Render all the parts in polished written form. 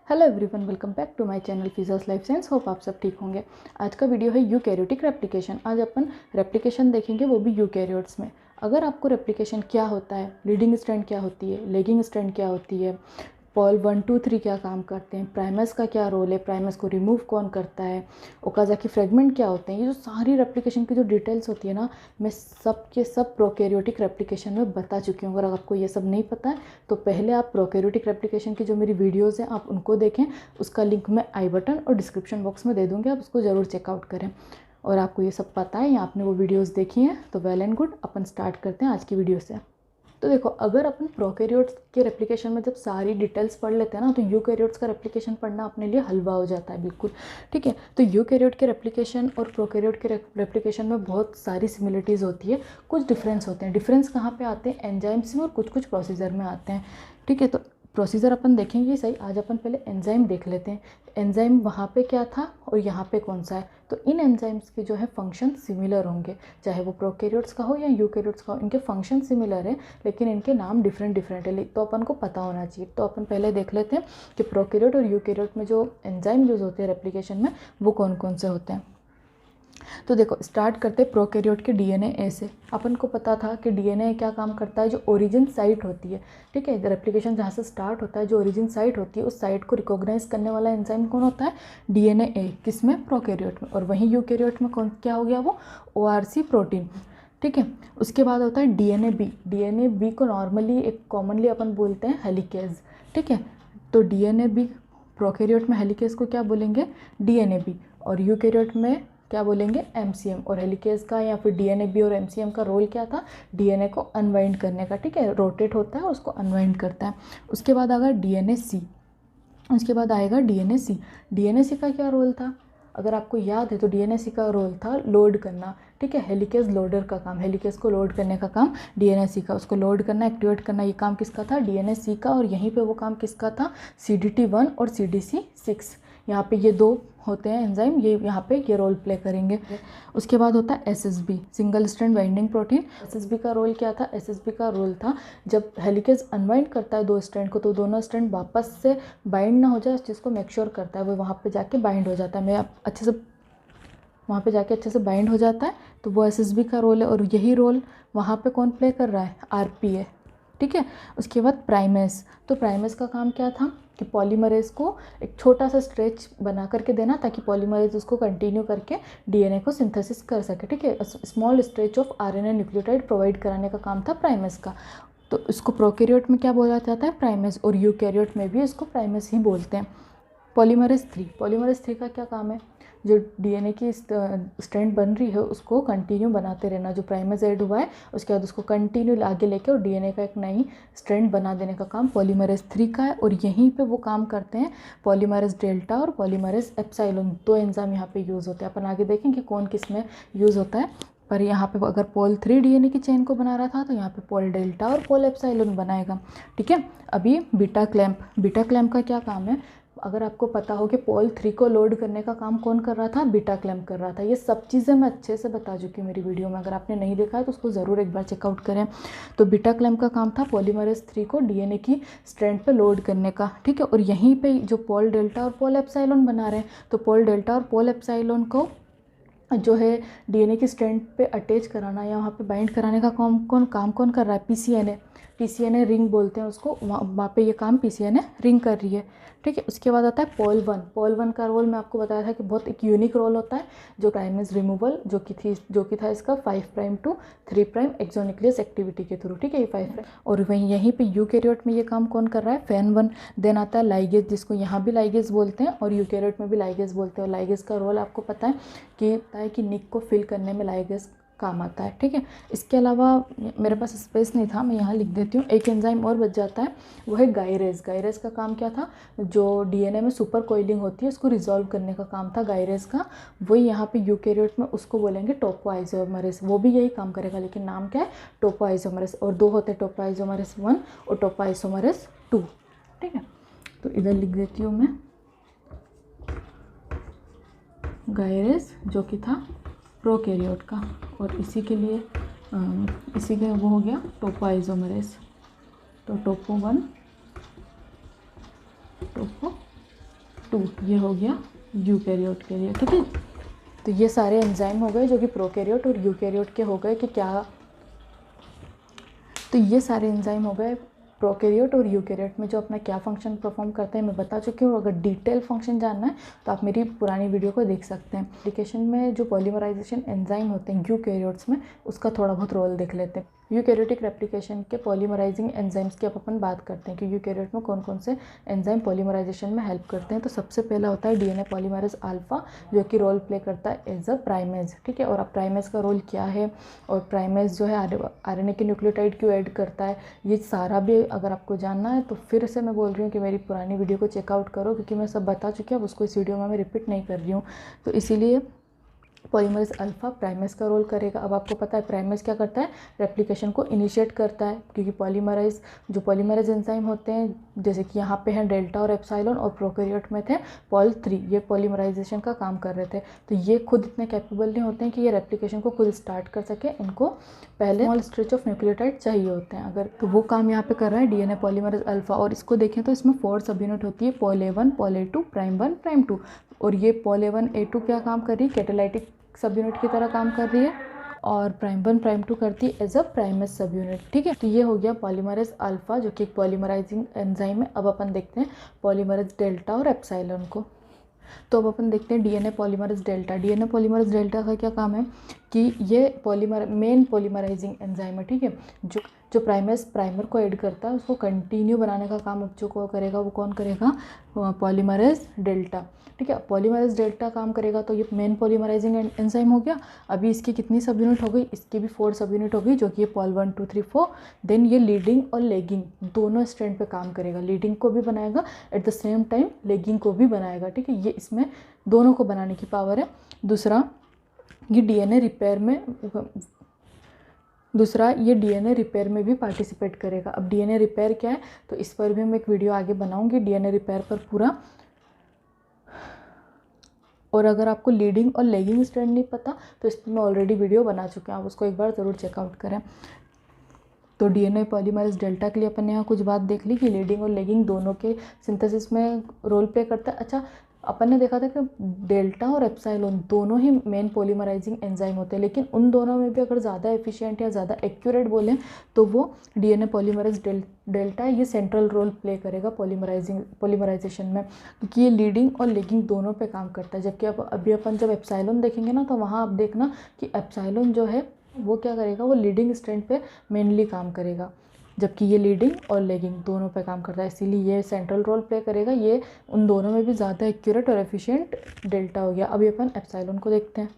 Hello everyone, welcome back to my channel फिजर्स life science. Hope आप सब ठीक होंगे। आज का वीडियो है यूकैरियोटिक रेप्लिकेशन। आज अपन रेप्लिकेशन देखेंगे, वो भी यूकैरियोट्स में। अगर आपको रेप्लिकेशन क्या होता है, लीडिंग स्ट्रैंड क्या होती है, लेगिंग स्ट्रैंड क्या होती है, पॉल 1, 2, 3 क्या काम करते हैं, प्राइमर्स का क्या रोल है, प्राइमर्स को रिमूव कौन करता है, ओकाज़ाकी फ्रेगमेंट क्या होते हैं, ये जो सारी रेप्लिकेशन की जो डिटेल्स होती है ना, मैं सब के सब प्रोकैरियोटिक रेप्लिकेशन में बता चुकी हूँ। अगर आपको ये सब नहीं पता है तो पहले आप प्रोकैरियोटिक रेप्लिकेशन की जो मेरी वीडियोज़ हैं आप उनको देखें। उसका लिंक मैं आई बटन और डिस्क्रिप्शन बॉक्स में दे दूँगी, आप उसको ज़रूर चेकआउट करें। और आपको ये सब पता है या आपने वो वीडियोज़ देखी हैं तो well and good. Upon start करते हैं आज की वीडियो से। तो देखो, अगर अपन प्रोकैरियोट्स के रेप्लिकेशन में जब सारी डिटेल्स पढ़ लेते हैं ना, तो यूकैरियोट्स का रेप्लिकेशन पढ़ना अपने लिए हलवा हो जाता है बिल्कुल। ठीक है, तो यूकैरियोट के रेप्लिकेशन और प्रोकैरियोट के रेप्लिकेशन में बहुत सारी सिमिलरिटीज़ होती है, कुछ डिफरेंस होते हैं। डिफरेंस कहाँ पे आते हैं? एंजाइम्स में और कुछ कुछ प्रोसीजर में आते हैं। ठीक है, तो प्रोसीजर अपन देखेंगे सही। आज अपन पहले एंजाइम देख लेते हैं। एंजाइम वहाँ पे क्या था और यहाँ पे कौन सा है। तो इन एंजाइम्स के जो है फंक्शन सिमिलर होंगे, चाहे वो प्रोकैरियोट्स का हो या यूकैरियोट्स का हो। इनके फंक्शन सिमिलर है लेकिन इनके नाम डिफरेंट डिफरेंट है, तो अपन को पता होना चाहिए। तो अपन पहले देख लेते हैं कि प्रोकैरियोट और यूकैरियोट में जो एंजाइम यूज़ होते हैं रेप्लिकेशन में, वो कौन कौन से होते हैं। तो देखो, स्टार्ट करते हैं प्रोकैरियोट के डीएनए से। अपन को पता था कि डीएनए क्या काम करता है, जो ओरिजिन साइट होती है। ठीक है, रेप्लिकेशन जहाँ से स्टार्ट होता है, जो ओरिजिन साइट होती है, उस साइट को रिकॉग्नाइज करने वाला एंजाइम कौन होता है? डीएनए। किसमें? प्रोकैरियोट में। और वहीं यूकैरियोट में कौन क्या हो गया? वो ओआरसी प्रोटीन। ठीक है, उसके बाद होता है डीएनए बी। डीएनए बी को नॉर्मली एक कॉमनली अपन बोलते हैं हेलिकेज। ठीक है, तो डीएनए बी प्रोकैरियोट में हेलिकेज को क्या बोलेंगे? DNA B. और यूकैरियोट में क्या बोलेंगे? एमसीएम। और हेलिकेज का या फिर डीएनए बी और एमसीएम का रोल क्या था? डीएनए को अनवाइंड करने का। ठीक है, रोटेट होता है, उसको अनवाइंड करता है। उसके बाद आएगा डीएनए सी। उसके बाद आएगा डीएनए सी। डीएनए सी का क्या रोल था? अगर आपको याद है तो डीएनए सी का रोल था लोड करना। ठीक है, हेलिकेज लोडर का काम, हेलिकेज को लोड करने का काम डीएनए सी का। उसको लोड करना, एक्टिवेट करना, ये काम किसका था? डीएनए सी का। और यहीं पे वो काम किसका था? CDT1 और CDC6। यहाँ पे ये दो होते हैं एंजाइम, ये यहाँ पे ये रोल प्ले करेंगे। उसके बाद होता है SSB, single strand binding protein. SSB का रोल क्या था? SSB का रोल था जब हेलिकेज अनवाइंड करता है दो स्ट्रैंड को, तो दोनों स्ट्रैंड वापस से बाइंड ना हो जाए, उस चीज़ को मेक श्योर करता है। वो वहाँ पे जाके बाइंड हो जाता है, मैं अच्छे से वहाँ पे जाके अच्छे से बाइंड हो जाता है। तो वो SSB का रोल है। और यही रोल वहाँ पे कौन प्ले कर रहा है? RPA। ठीक है, उसके बाद प्राइमेस। तो प्राइमेस का काम क्या था कि पॉलीमरेज को एक छोटा सा स्ट्रेच बना करके देना, ताकि पॉलीमरेज उसको कंटिन्यू करके डीएनए को सिंथेसिस कर सके। ठीक है, small stretch of RNA nucleotide provide कराने का काम था प्राइमेस का। तो इसको प्रोकैरियोट में क्या बोला जाता है? प्राइमेस। और यूकैरियोट में भी इसको प्राइमेस ही बोलते हैं। पॉलीमरेज 3। पॉलीमरेज 3 का क्या काम है? जो डीएनए की स्ट्रैंड बन रही है उसको कंटिन्यू बनाते रहना। जो प्राइमेज ऐड हुआ है उसके बाद उसको कंटिन्यू आगे लेके और डीएनए का एक नई स्ट्रैंड बना देने का काम पॉलीमरेज 3 का है। और यहीं पे वो काम करते हैं पॉलीमरेज डेल्टा और पॉलीमरेज एप्सिलॉन। दो एंजाइम यहाँ पे यूज़ होते हैं। अपन आगे देखेंगे कौन किस में यूज़ होता है। पर यहाँ पे अगर पॉल 3 डीएनए की चेन को बना रहा था तो यहाँ पे पॉल डेल्टा और पॉल एप्सिलॉन बनाएगा। ठीक है, अभी बीटा क्लैंप। बीटा क्लैंप का क्या काम है? अगर आपको पता हो कि पॉल 3 को लोड करने का काम कौन कर रहा था? बीटा क्लैंप कर रहा था। ये सब चीज़ें मैं अच्छे से बता चुकी हूँ मेरी वीडियो में। अगर आपने नहीं देखा है तो उसको ज़रूर एक बार चेकआउट करें। तो बीटा क्लैंप का काम था पॉलीमरेज 3 को डीएनए की स्ट्रैंड पे लोड करने का। ठीक है, और यहीं पे जो पॉल डेल्टा और पॉल एप्सिलॉन बना रहे हैं, तो पॉल डेल्टा और पॉल एप्सिलॉन को जो है डीएनए की स्ट्रैंड पे अटैच कराना या वहाँ पे बाइंड कराने का काम कौन कर रहा है? पीसीएनए। पीसीएनए रिंग बोलते हैं उसको। वहाँ पे ये काम पीसीएनए रिंग कर रही है। ठीक है, उसके बाद आता है पॉल 1। पॉल 1 का रोल मैं आपको बताया था कि बहुत एक यूनिक रोल होता है, जो प्राइमेज रिमूवल जो कि था इसका 5 prime to 3 prime exonuclease activity के थ्रू। ठीक है, ये 5 प्राइम। और वहीं यहीं पे यूकैरियोट में ये काम कौन कर रहा है? फैन 1। देन आता है लाइगेज, जिसको यहाँ भी लाइगेज बोलते हैं और यूकैरियोट में भी लाइगेज बोलते हैं। और लाइगेज का रोल आपको पता है कि निक को फिल करने में लाइगेज काम आता है। ठीक है, इसके अलावा मेरे पास स्पेस नहीं था, मैं यहाँ लिख देती हूँ। एक एंजाइम और बच जाता है, वो है गायरेज। गायरेज का काम क्या था? जो डीएनए में सुपर कोइलिंग होती है उसको रिजॉल्व करने का काम था गायरेज का। वही यहाँ पे यूकैरियोट में उसको बोलेंगे टोपोआइसोमरेज। वो भी यही काम करेगा, लेकिन नाम क्या है? टोपोआइसोमरेज। और दो होते हैं, टोपोआइसोमरेज 1 और टोपोआइसोमरेज 2। ठीक है, तो इधर लिख देती हूँ मैं गायरेज, जो कि था प्रोकैरियोट का। और इसी के वो हो गया टोपोआइसोमरेज। तो टोपो 1, टोपो 2 ये हो गया यूकैरियोट के लिए, ठीक है। तो ये सारे एंजाइम हो गए जो कि प्रोकैरियोट और यूकैरियोट के हो गए कि क्या, तो ये सारे एंजाइम हो गए प्रोकैरियोट और यूकैरियोट में जो अपना क्या फंक्शन परफॉर्म करते हैं मैं बता चुकी हूँ। अगर डिटेल फंक्शन जानना है तो आप मेरी पुरानी वीडियो को देख सकते हैं। एप्लीकेशन में जो पॉलीमराइजेशन एंजाइम होते हैं यूकैरियोट्स में, उसका थोड़ा बहुत रोल देख लेते हैं। यूकैरियोटिक रेप्लिकेशन के पॉलीमराइजिंग एंजाइम्स की अब अपन बात करते हैं कि यूकैरियोट में कौन कौन से एंजाइम पॉलीमराइजेशन में हेल्प करते हैं। तो सबसे पहला होता है डीएनए पॉलीमरेज अल्फा, जो कि रोल प्ले करता है एज अ प्राइमेज, ठीक है। और अब प्राइमेज का रोल क्या है और प्राइमेज जो है आरएनए के न्यूक्लियोटाइड क्यों ऐड करता है, ये सारा भी अगर आपको जानना है तो फिर से मैं बोल रही हूँ कि मेरी पुरानी वीडियो को चेकआउट करो, क्योंकि मैं सब बता चुकी हूँ, उसको इस वीडियो में मैं रिपीट नहीं कर रही हूँ। तो इसीलिए पॉलीमरेज अल्फा प्राइमेज का रोल करेगा। अब आपको पता है प्राइमेज क्या करता है, रेप्लिकेशन को इनिशिएट करता है, क्योंकि पॉलीमरेज एंजाइम होते हैं जैसे कि यहाँ पे हैं डेल्टा और एप्सिलॉन, और प्रोकैरियोट में थे पॉल 3, ये पॉलीमराइजेशन का काम कर रहे थे। तो ये खुद इतने कैपेबल नहीं होते हैं कि ये रेप्लिकेशन को खुद स्टार्ट कर सके, इनको पहले स्मॉल स्ट्रेच ऑफ न्यूक्लियोटाइड चाहिए होते हैं। अगर तो वो काम यहाँ पे कर रहा है डीएनए पॉलीमरेज अल्फा। और इसको देखें तो इसमें 4 सब यूनिट होती है, Paul A1, Paul A2, prime 1, prime 2। और ये पॉल A1 A2 क्या काम कर रही है, कैटालाइटिक सब यूनिट की तरह काम कर रही है, और प्राइम 1 प्राइम 2 करती है as a primase subunit, ठीक है। तो ये हो गया पॉलीमरेज अल्फा जो कि एक पॉलीमराइजिंग एंजाइम है। अब अपन देखते हैं पॉलीमरेज डेल्टा और एप्सिलॉन को। तो अब अपन देखते हैं DNA polymerase delta. DNA polymerase delta का क्या काम है कि ये मेन पॉलीमराइजिंग एंजाइम है, ठीक है। जो प्राइमर को ऐड करता है उसको कंटिन्यू बनाने का काम अब जो को करेगा वो कौन करेगा, पॉलीमरेज डेल्टा, ठीक है। पॉलीमरेज डेल्टा काम करेगा तो ये मेन पॉलीमराइजिंग एंजाइम हो गया। अभी इसकी कितनी सब यूनिट हो गई, इसकी भी 4 सब यूनिट हो गई, जो कि ये पॉल 1 2 3 4। देन ये लीडिंग और लेगिंग दोनों स्ट्रैंड पे काम करेगा, लीडिंग को भी बनाएगा at the same time lagging को भी बनाएगा, ठीक है। ये इसमें दोनों को बनाने की पावर है। दूसरा ये डीएनए रिपेयर में भी पार्टिसिपेट करेगा। अब डीएनए रिपेयर क्या है तो इस पर भी मैं एक वीडियो आगे बनाऊंगी डीएनए रिपेयर पर पूरा। और अगर आपको लीडिंग और लेगिंग स्ट्रैंड नहीं पता तो इस पर मैं ऑलरेडी वीडियो बना चुकी हूँ, आप उसको एक बार ज़रूर चेकआउट करें। तो डीएनए पॉलीमरेज डेल्टा के लिए अपन ने यहाँ कुछ बात देख ली कि लीडिंग और लेगिंग दोनों के सिंथेसिस में रोल प्ले करता है। अच्छा, अपन ने देखा था कि डेल्टा और एप्सिलॉन दोनों ही मेन पॉलीमराइजिंग एंजाइम होते हैं, लेकिन उन दोनों में भी अगर ज़्यादा एफिशिएंट या ज़्यादा एक्यूरेट बोलें तो वो डीएनए पॉलीमरेज डेल्टा ये सेंट्रल रोल प्ले करेगा पॉलीमराइजेशन में, क्योंकि ये लीडिंग और लेगिंग दोनों पे काम करता है। जबकि अभी अपन जब एप्सिलॉन देखेंगे ना तो वहाँ आप देखना कि एप्सिलॉन जो है वो क्या करेगा, वो लीडिंग स्ट्रैंड पे मेनली काम करेगा, जबकि ये लीडिंग और लेगिंग दोनों पे काम करता है, इसीलिए ये सेंट्रल रोल प्ले करेगा। ये उन दोनों में भी ज़्यादा एक्यूरेट और एफिशिएंट डेल्टा हो गया। अभी अपन एप्सिलॉन को देखते हैं।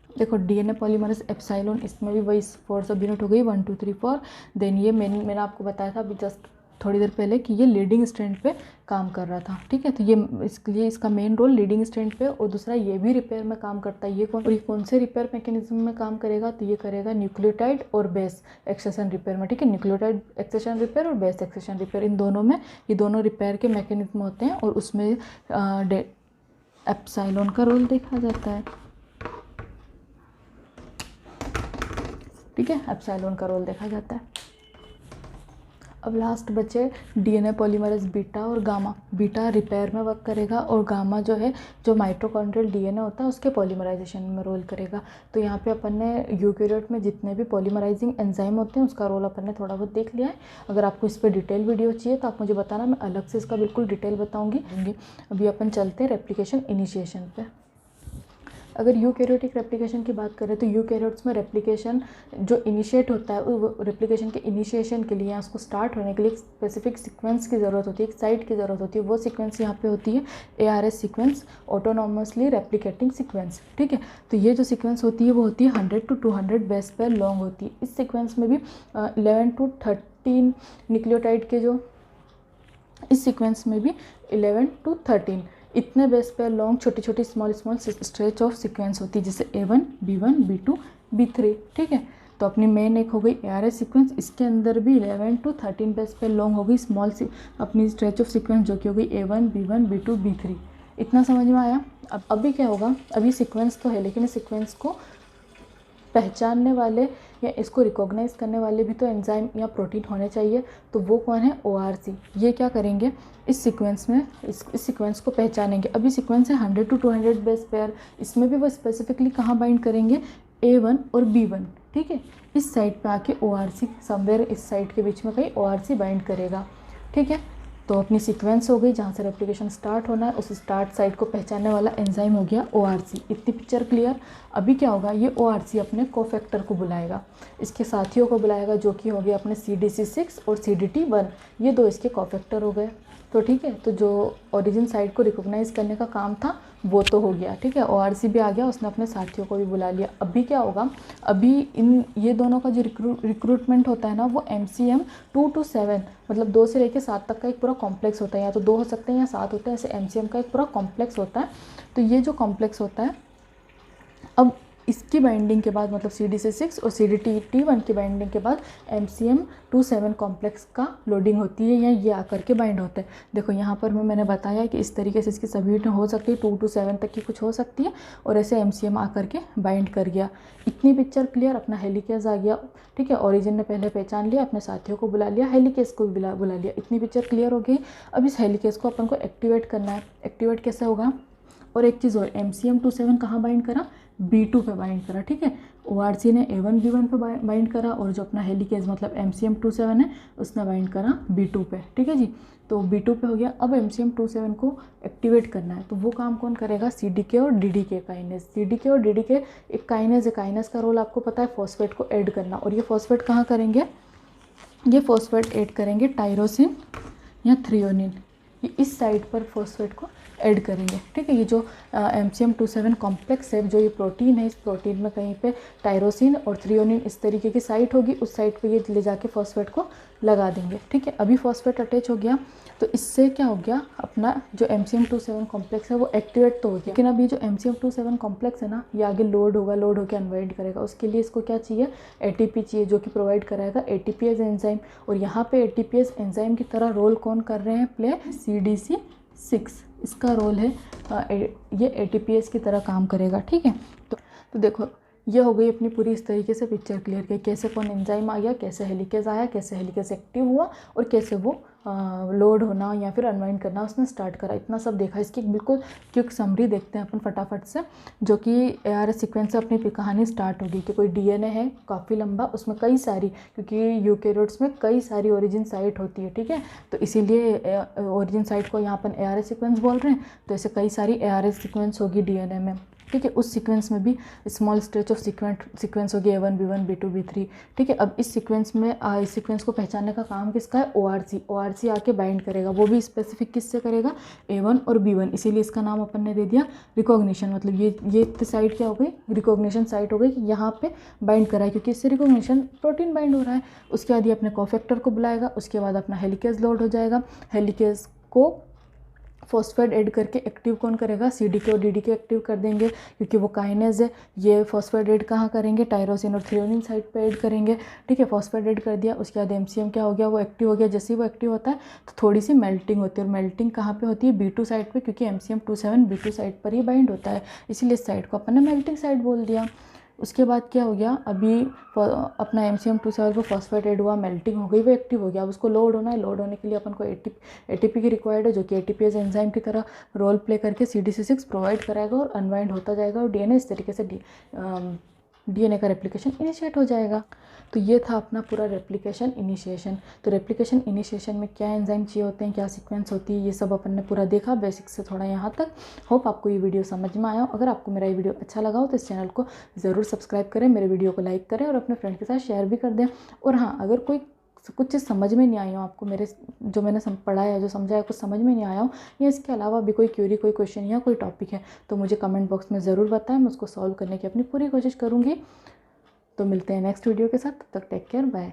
देखो डीएनए पॉलीमरेज एप्सिलॉन, इसमें भी वही 4 सब यूनिट हो गई 1 2 3 4। देन ये मैंने आपको बताया था अभी जस्ट थोड़ी देर पहले कि ये लीडिंग स्ट्रैंड पे काम कर रहा था, ठीक है। तो ये इसका मेन रोल लीडिंग स्ट्रैंड पे, और दूसरा ये भी रिपेयर में काम करता है। ये कौन से रिपेयर मैकेनिज्म में काम करेगा तो ये करेगा न्यूक्लियोटाइड और बेस एक्सेशन रिपेयर में, ठीक है। न्यूक्लियोटाइड एक्सेशन रिपेयर और बेस एक्सेशन रिपेयर, इन दोनों में ये दोनों रिपेयर के मैकेनिज्म होते हैं, और उसमें एप्सिलॉन का रोल देखा जाता है, ठीक है। एप्सिलॉन का रोल देखा जाता है। अब लास्ट बचे डीएनए पॉलीमरेज बीटा और गामा। बीटा रिपेयर में वर्क करेगा और गामा जो है जो माइटोकॉन्ड्रियल डीएनए होता है उसके पॉलीमराइजेशन में रोल करेगा। तो यहाँ पे अपन ने यूकैरियोट में जितने भी पॉलीमराइजिंग एंजाइम होते हैं उसका रोल अपन ने थोड़ा बहुत देख लिया है। अगर आपको इस पर डिटेल वीडियो चाहिए तो आप मुझे बताना, मैं अलग से इसका बिल्कुल डिटेल बताऊँगी। अभी अपन चलते हैं रेप्लिकेशन इनिशिएशन पर। अगर यूकैरियोटिक रेप्लिकेशन की बात करें तो यूकैरियोट्स में रेप्लिकेशन जो इनिशिएट होता है वो रेप्लिकेशन के इनिशिएशन के लिए उसको स्टार्ट होने के लिए एक स्पेसिफिक सीक्वेंस की ज़रूरत होती है, एक साइट की ज़रूरत होती है। वो सीक्वेंस यहाँ पे होती है ARS sequence, autonomously replicating sequence, ठीक है। तो ये जो सीक्वेंस होती है वो होती है 100 to 200 बेस पेयर लॉन्ग होती है। इस सीक्वेंस में भी 11 to 13 न्यूक्लियोटाइड के जो इस सीक्वेंस में भी 11 to 13 इतने बेस पेयर लॉन्ग छोटी छोटी स्मॉल स्ट्रेच ऑफ सीक्वेंस होती है, जैसे A1 B1 B2 B3, ठीक है। तो अपनी मेन एक हो गई ARS सीक्वेंस, इसके अंदर भी 11 to 13 बेस पेयर लॉन्ग हो गई स्मॉल सी अपनी स्ट्रेच ऑफ सीक्वेंस जो कि हो गई A1 B1 B2 B3। इतना समझ में आया। अब अभी क्या होगा, अभी सीक्वेंस तो है लेकिन इस सीक्वेंस को पहचानने वाले या इसको रिकॉग्नाइज करने वाले भी तो एंजाइम या प्रोटीन होने चाहिए। तो वो कौन है? ORC। ये क्या करेंगे, इस सीक्वेंस में इस सीक्वेंस को पहचानेंगे। अभी सीक्वेंस है 100 to 200 बेस पेयर, इसमें भी वो स्पेसिफिकली कहाँ बाइंड करेंगे? A1 और B1, ठीक है। इस साइड पे आके ORC समवेयर इस साइड के बीच में कहीं ORC बाइंड करेगा, ठीक है। तो अपनी सीक्वेंस हो गई, जहाँ से रेप्लिकेशन स्टार्ट होना है उस स्टार्ट साइड को पहचानने वाला एंजाइम हो गया ORC। इतनी पिक्चर क्लियर। अभी क्या होगा, ये ORC अपने कोफैक्टर को बुलाएगा, इसके साथियों को बुलाएगा, जो कि हो गए अपने CDC6 और CDT1। ये दो इसके कोफैक्टर हो गए। तो ठीक है, तो जो ओरिजिन साइट को रिकॉग्नाइज करने का काम था वो तो हो गया, ठीक है। ORC भी आ गया, उसने अपने साथियों को भी बुला लिया। अभी क्या होगा, अभी ये दोनों का जो रिक्रूटमेंट होता है ना, वो MCM 2 to 7 मतलब 2 से लेकर 7 तक का एक पूरा कॉम्प्लेक्स होता है। या तो 2 हो सकते हैं या 7 होते हैं, ऐसे MCM का एक पूरा कॉम्प्लेक्स होता है। तो ये जो कॉम्प्लेक्स होता है, अब इसकी बाइंडिंग के बाद मतलब CDC6 और CDT1 की बाइंडिंग के बाद MCM 2-7 कॉम्प्लेक्स का लोडिंग होती है, या ये आकर के बाइंड होता है। देखो यहाँ पर मैंने बताया कि इस तरीके से इसकी सब्यूनिट हो सकती है, 2 to 7 तक की कुछ हो सकती है, और ऐसे MCM आकर के बाइंड कर गया। इतनी पिक्चर क्लियर। अपना हेलिकेज आ गया, ठीक है। ओरिजिन ने पहले पहचान लिया, अपने साथियों को बुला लिया, हेलिकेज को भी बुला लिया। इतनी पिक्चर क्लियर हो गई। अब इस हेलिकेज को अपन को एक्टिवेट करना है। एक्टिवेट कैसे होगा? और एक चीज़ और, MCM 2-7 कहाँ बाइंड करा? B2 पे बाइंड करा, ठीक है। ORC ने A1 B1 पे बाइंड करा, और जो अपना हेलिकेज मतलब MCM 2-7 है उसने बाइंड करा B2 पे, ठीक है जी। तो B2 पे हो गया। अब MCM 2-7 को एक्टिवेट करना है, तो वो काम कौन करेगा? CDK और DDK काइनेज। CDK और DDK एक काइनेज है। काइनेज का रोल आपको पता है, फॉस्फेट को ऐड करना। और ये फॉस्फेट कहाँ करेंगे? ये फॉस्फेट ऐड करेंगे टायरोसिन या थ्रियोनिन, ये इस साइड पर फॉस्फेट को ऐड करेंगे, ठीक है। ये जो MCM 2-7 कॉम्प्लेक्स है, जो ये प्रोटीन है, इस प्रोटीन में कहीं पे टायरोसिन और थ्रियोनिन इस तरीके की साइट होगी, उस साइट पे ये ले जाके फॉस्फेट को लगा देंगे, ठीक है। अभी फॉस्फेट अटैच हो गया, तो इससे क्या हो गया, अपना जो MCM 2-7 कॉम्प्लेक्स है वो एक्टिवेट तो हो गया। लेकिन अभी जो MCM 2-7 कॉम्प्लेक्स है ना, ये आगे लोड होगा, लोड होकर अनवाइंड करेगा। उसके लिए इसको क्या चाहिए? ATP चाहिए, जो कि प्रोवाइड कराएगा ATPase एंजाइम। और यहाँ पे ATPase एंजाइम की तरह रोल कौन कर रहे हैं प्ले? CDC6। इसका रोल है, ये ATPase की तरह काम करेगा, ठीक है। तो देखो, ये हो गई अपनी पूरी इस तरीके से पिक्चर क्लियर की, कैसे कौन एंजाइम आ गया, कैसे हेलिकेज आया, कैसे हेलिकेज एक्टिव हुआ, और कैसे वो लोड होना या फिर अनवाइंड करना उसने स्टार्ट करा। इतना सब देखा। इसकी एक बिल्कुल क्विक समरी देखते हैं अपन फटाफट से, जो कि ARS सीक्वेंस से अपनी कहानी स्टार्ट होगी। कि कोई DNA है काफ़ी लंबा, उसमें कई सारी, क्योंकि यूकेरियोट्स में कई सारी ओरिजिन साइट होती है, ठीक है। तो इसीलिए ओरिजिन साइट को यहाँ पर ARS सीक्वेंस बोल रहे हैं। तो ऐसे कई सारी ARS सीक्वेंस होगी DNA में, ठीक है। उस सीक्वेंस में भी स्मॉल स्ट्रेच ऑफ सीक्वेंस होगी A1 B1 B2 B3, ठीक है। अब इस सीक्वेंस में इस सीक्वेंस को पहचानने का काम किसका है? ORC आके बाइंड करेगा। वो भी स्पेसिफिक किससे करेगा? A1 और B1। इसीलिए इसका नाम अपन ने दे दिया रिकॉग्निशन। मतलब ये साइट क्या हो गई? रिकॉग्निशन साइट हो गई, कि यहाँ पे बाइंड करा है, क्योंकि इससे रिकॉग्निशन प्रोटीन बाइंड हो रहा है। उसके बाद ये अपने कोफैक्टर को बुलाएगा, उसके बाद अपना हेलिकेज लोड हो जाएगा। हेलिकेज को फॉस्फेट ऐड करके एक्टिव कौन करेगा? CDK और DDK एक्टिव कर देंगे, क्योंकि वो काइनेज है। ये फॉस्फेट ऐड कहाँ करेंगे? टायरोसिन और थ्रियोनिन साइड पे ऐड करेंगे, ठीक है। फॉस्फेट ऐड कर दिया, उसके बाद MCM क्या हो गया? वो एक्टिव हो गया। जैसे ही वो एक्टिव होता है तो थोड़ी सी मेल्टिंग होती है, और मेल्टिंग कहाँ पे होती है? B2 साइड पे, क्योंकि MCM 2-7 B2 साइड पर ही बाइंड होता है, इसीलिए इस साइड को अपन ने मेल्टिंग साइड बोल दिया। उसके बाद क्या हो गया? अभी अपना MCM 2-7 को फॉस्फेट ऐड हुआ, मेल्टिंग हो गई, वो एक्टिव हो गया। अब उसको लोड होना है। लोड होने के लिए अपन को ATP की रिक्वायर्ड है, जो कि ATPase एंजाइम की तरह रोल प्ले करके CDC6 प्रोवाइड कराएगा और अनवाइंड होता जाएगा, और DNA इस तरीके से DNA का रेप्लिकेशन इनिशिएट हो जाएगा। तो ये था अपना पूरा रेप्लिकेशन इनिशिएशन। तो रेप्लिकेशन इनिशिएशन में क्या एंजाइम चाहिए होते हैं, क्या सीक्वेंस होती है, ये सब अपन ने पूरा देखा बेसिक से थोड़ा यहाँ तक। होप आपको ये वीडियो समझ में आया हो। अगर आपको मेरा ये वीडियो अच्छा लगा हो तो इस चैनल को ज़रूर सब्सक्राइब करें, मेरे वीडियो को लाइक करें और अपने फ्रेंड के साथ शेयर भी कर दें। और हाँ, अगर कोई कुछ चीज़ समझ में नहीं आई हो आपको, मेरे जो मैंने पढ़ा है, जो समझा है, कुछ समझ में नहीं आया हो, या इसके अलावा भी कोई क्वेरी, कोई क्वेश्चन या कोई टॉपिक है, तो मुझे कमेंट बॉक्स में ज़रूर बताएं। मैं उसको सॉल्व करने की अपनी पूरी कोशिश करूँगी। तो मिलते हैं नेक्स्ट वीडियो के साथ, तब तक टेक केयर, बाय।